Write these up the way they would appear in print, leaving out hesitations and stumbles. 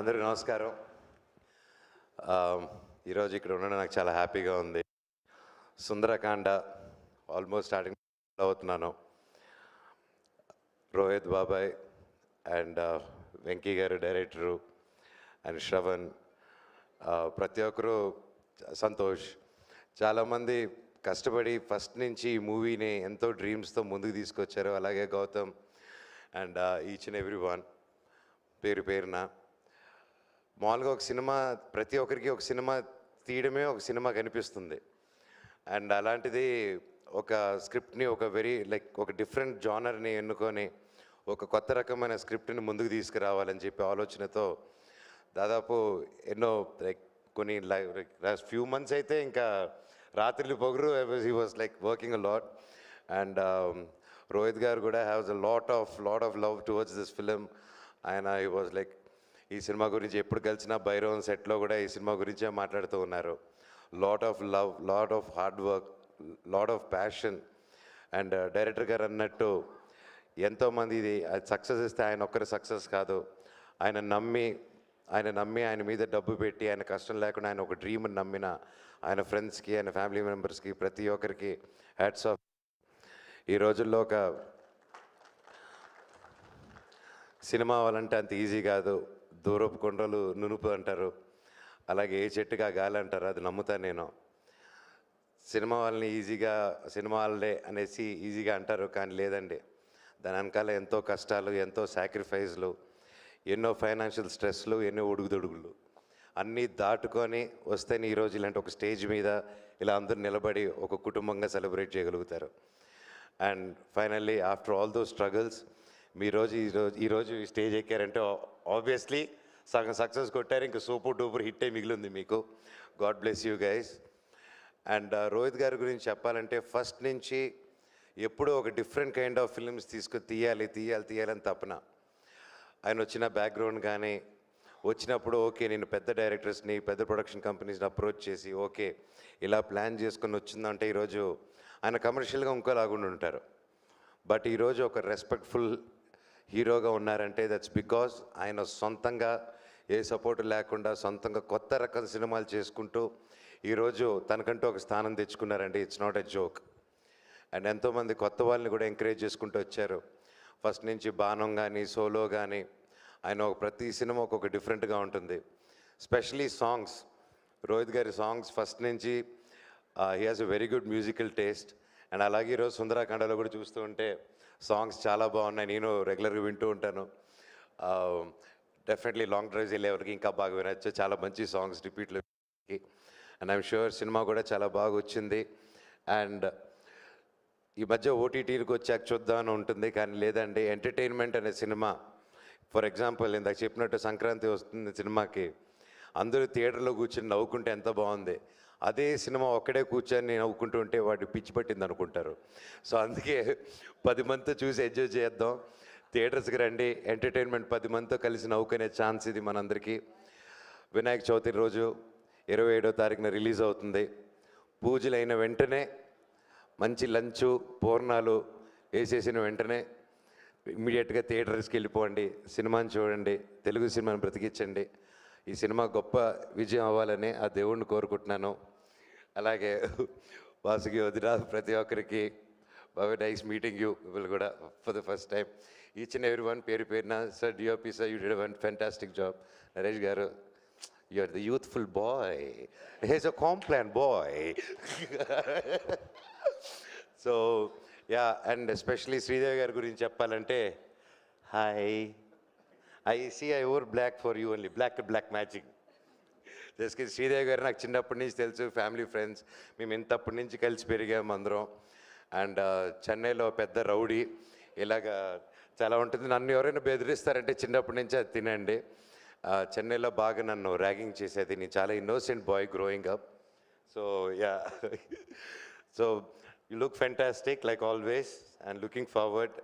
అందరికీ నమస్కారం. ఈరోజు ఇక్కడ ఉండడం నాకు చాలా హ్యాపీగా ఉంది. సుందరకాండ ఆల్మోస్ట్ స్టార్టింగ్ అవుతున్నాను. రోహిత్ బాబాయ్ అండ్ వెంకీ గారు డైరెక్టరు అండ్ శ్రవణ్, ప్రతి ఒక్కరు, సంతోష్, చాలామంది కష్టపడి ఫస్ట్ నుంచి ఈ మూవీని ఎంతో డ్రీమ్స్తో ముందుకు తీసుకొచ్చారు. అలాగే Gautam and each and every one పేరు పేరున. మామూలుగా ఒక సినిమా ప్రతి ఒక్కరికి ఒక సినిమా తీయడమే ఒక సినిమా కనిపిస్తుంది. అండ్ అలాంటిది ఒక స్క్రిప్ట్ని ఒక ఒక డిఫరెంట్ జానర్ని ఎన్నుకొని ఒక కొత్త రకమైన స్క్రిప్ట్ని ముందుకు తీసుకురావాలని చెప్పి ఆలోచనతో దాదాపు ఎన్నో కొన్ని ఫ్యూ మంత్స్ అయితే ఇంకా రాత్రిలు పొగరు he was working a lot. And Rohit గారు కూడా haves a lot of love towards this film. ఆయన హీ వాజ్ ఈ సినిమా గురించి ఎప్పుడు కలిసినా భైరవన్ సెట్లో కూడా ఈ సినిమా గురించే మాట్లాడుతూ ఉన్నారు. Lot of love, lot of hard work, lot of passion. And director గారు అన్నట్టు ఎంతోమంది ఇది సక్సెస్ ఇస్తే ఆయన ఒక్కరి సక్సెస్ కాదు, ఆయన నమ్మి ఆయన మీద డబ్బు పెట్టి ఆయన కష్టం లేకుండా ఆయన ఒక డ్రీమ్ని నమ్మిన ఆయన ఫ్రెండ్స్కి, ఆయన ఫ్యామిలీ మెంబర్స్కి, ప్రతి ఒక్కరికి హ్యాట్స్ ఆఫ్. ఈ రోజుల్లో ఒక సినిమా అవ్వాలంటే అంత ఈజీ కాదు. దూరపు కొండలు నునుపు అంటారు, అలాగే ఏ చెట్టుగా గాలి అంటారు. అది నమ్ముతాను నేను. సినిమా వాళ్ళని సినిమా వాళ్ళే అనేసి ఈజీగా అంటారు, కానీ లేదండి. దాని వెనకాల ఎంతో కష్టాలు, ఎంతో సాక్రిఫైస్లు, ఎన్నో ఫైనాన్షియల్ స్ట్రెస్లు, ఎన్నో ఉడుగుదొడుగులు అన్నీ దాటుకొని వస్తేనే ఈరోజు ఇలాంటి ఒక స్టేజ్ మీద ఇలా అందరూ నిలబడి ఒక కుటుంబంగా సెలబ్రేట్ చేయగలుగుతారు. And finally after all those struggles ఈరోజు ఈ స్టేజ్ ఎక్కారంటే ఆబ్వియస్లీ సగం సక్సెస్ కొట్టారు. ఇంకా సూపర్ డూపర్ హిట్టే మిగిలింది మీకు. God bless you guys. And Rohit గారి గురించి చెప్పాలంటే ఫస్ట్ నుంచి ఎప్పుడూ ఒక డిఫరెంట్ కైండ్ ఆఫ్ ఫిల్మ్స్ తీయాలని తపన. ఆయన వచ్చిన బ్యాక్గ్రౌండ్ కానీ వచ్చినప్పుడు ఓకే నేను పెద్ద డైరెక్టర్స్ని, పెద్ద ప్రొడక్షన్ కంపెనీస్ని అప్రోచ్ చేసి ఓకే ఇలా ప్లాన్ చేసుకొని వచ్చిందంటే ఈరోజు ఆయన కమర్షియల్గా ఇంకోలాగుండి ఉంటారు. బట్ ఈరోజు ఒక రెస్పెక్ట్ఫుల్ హీరోగా ఉన్నారంటే దట్స్ బికాజ్ ఆయన సొంతంగా ఏ సపోర్టు లేకుండా సొంతంగా కొత్త రకం సినిమాలు చేసుకుంటూ ఈరోజు తనకంటూ ఒక స్థానం తెచ్చుకున్నారండి. It's not a joke. And ఎంతోమంది కొత్త వాళ్ళని కూడా ఎంకరేజ్ చేసుకుంటూ వచ్చారు. ఫస్ట్ నుంచి బాణం కానీ సోలో కానీ ఆయన ప్రతి సినిమా ఒక్కొక్క డిఫరెంట్గా ఉంటుంది. స్పెషలీ సాంగ్స్, రోహిత్ గారి సాంగ్స్ ఫస్ట్ నుంచి he has a very good musical taste. And అలాగే ఈరోజు సుందరకాండలో కూడా చూస్తూ ఉంటే సాంగ్స్ చాలా బాగున్నాయి. నేను రెగ్యులర్గా వింటూ ఉంటాను. డెఫినెట్లీ లాంగ్ డ్రైవ్స్ వెళ్ళేవరకు ఇంకా బాగా వినొచ్చు. చాలా మంచి సాంగ్స్ రిపీట్లో. అండ్ ఐఎమ్ షూర్ సినిమా కూడా చాలా బాగా వచ్చింది. అండ్ ఈ మధ్య ఓటీటీలకు వచ్చాక చూద్దామని ఉంటుంది, కానీ లేదండి. ఎంటర్టైన్మెంట్ అనే సినిమా, ఫర్ ఎగ్జాంపుల్ ఇందాక చెప్పినట్టు సంక్రాంతి వస్తుంది సినిమాకి, అందరూ థియేటర్లో కూర్చొని నవ్వుకుంటే ఎంత బాగుంది. అదే సినిమా ఒక్కడే కూర్చొని నవ్వుకుంటూ ఉంటే వాటి పిచ్చి పట్టింది అనుకుంటారు. సో అందుకే 10 మందితో చూసి ఎంజాయ్ చేద్దాం. థియేటర్స్కి రండి. ఎంటర్టైన్మెంట్ 10 మందితో కలిసి నవ్వుకునే ఛాన్స్ ఇది మనందరికీ. వినాయక చవితి రోజు 27వ తారీఖున రిలీజ్ అవుతుంది. పూజలు అయిన వెంటనే మంచి లంచు పూర్ణాలు వేసేసిన వెంటనే ఇమ్మీడియట్గా థియేటర్స్కి వెళ్ళిపోండి, సినిమాని చూడండి, తెలుగు సినిమాని బ్రతికించండి. ఈ సినిమా గొప్ప విజయం అవ్వాలని ఆ దేవుణ్ణి కోరుకుంటున్నాను. అలాగే వాసుకి వదిన, ప్రతి ఒక్కరికి బాగా నైస్ మీటింగ్ యూ విల్ కూడా for the first time. Each and every one పేరు పేరున. Sir DOP sir, you did one fantastic job. Naresh గారు, you are the youthful boy, he's a Complan boy. So yeah, and especially Sridevi గారి గురించి చెప్పాలంటే, hi, I wore black for you only, black magic. Just Sridevi గారు నాకు చిన్నప్పటి నుంచి తెలుసు, family friends, మేము ఇంతప్పటి నుంచి కలిసి పెరిగాము అందరం. అండ్ చెన్నైలో పెద్ద రౌడీ, ఇలాగా చాలా ఉంటుంది. నన్ను ఎవరైనా బెదిరిస్తారంటే చిన్నప్పటి నుంచి అది తినండి. చెన్నైలో బాగా నన్ను ర్యాగింగ్ చేసేది. నేను చాలా innocent boy growing up. So ya, so you look fantastic like always and looking forward.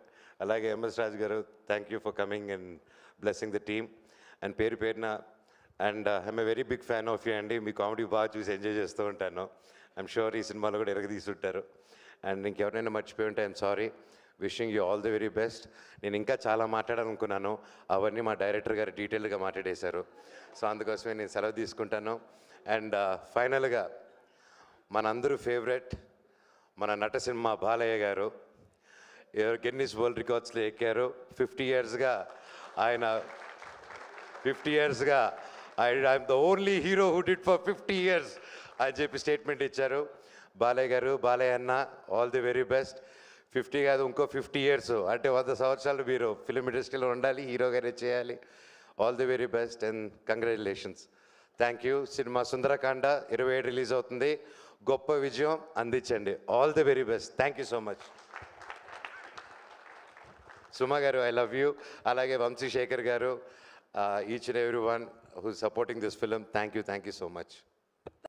అలాగే ఎంఎస్ రాజు గారు, thank you for coming and blessing the team. And పేరు పేరున, and I'm a very big fan of you అండి. మీ comedy బాగా చూసి enjoy చేస్తూ ఉంటాను. ఐఎమ్ షూర్ ఈ సినిమాలో కూడా ఎరగదీస్తుంటారు. అండ్ ఇంకెవరైనా మర్చిపోయి ఉంటే I'm sorry. Wishing you all the very best. నేను ఇంకా చాలా మాట్లాడాలనుకున్నాను, అవన్నీ మా డైరెక్టర్ గారు డీటెయిల్గా మాట్లాడేశారు. సో అందుకోసమే నేను సెలవు తీసుకుంటాను. అండ్ ఫైనల్గా మనందరూ ఫేవరెట్ మన నటసింహ బాలయ్య గారు గిన్నిస్ వరల్డ్ రికార్డ్స్లో ఎక్కారు. 50 ఇయర్స్గా ఆయన 50 ఇయర్స్గా I'm the only hero who did for 50 years అని చెప్పి స్టేట్మెంట్ ఇచ్చారు. బాలయ్య గారు, బాలయ్య అన్న, ఆల్ ది వెరీ బెస్ట్. 50 కాదు, ఇంకో 50 ఇయర్స్ అంటే 100 సంవత్సరాలు మీరు ఫిలిం ఇండస్ట్రీలో ఉండాలి, హీరోగానే చేయాలి. All the very best and congratulations. Thank you. Cinema Sundarakanda 27 release అవుతుంది. గొప్ప విజయం అందించండి. All the very best. Thank you so much. Suma గారు, ఐ లవ్ యూ. అలాగే వంశీ శేఖర్ గారు, each and every one who supporting this film, thank you so much.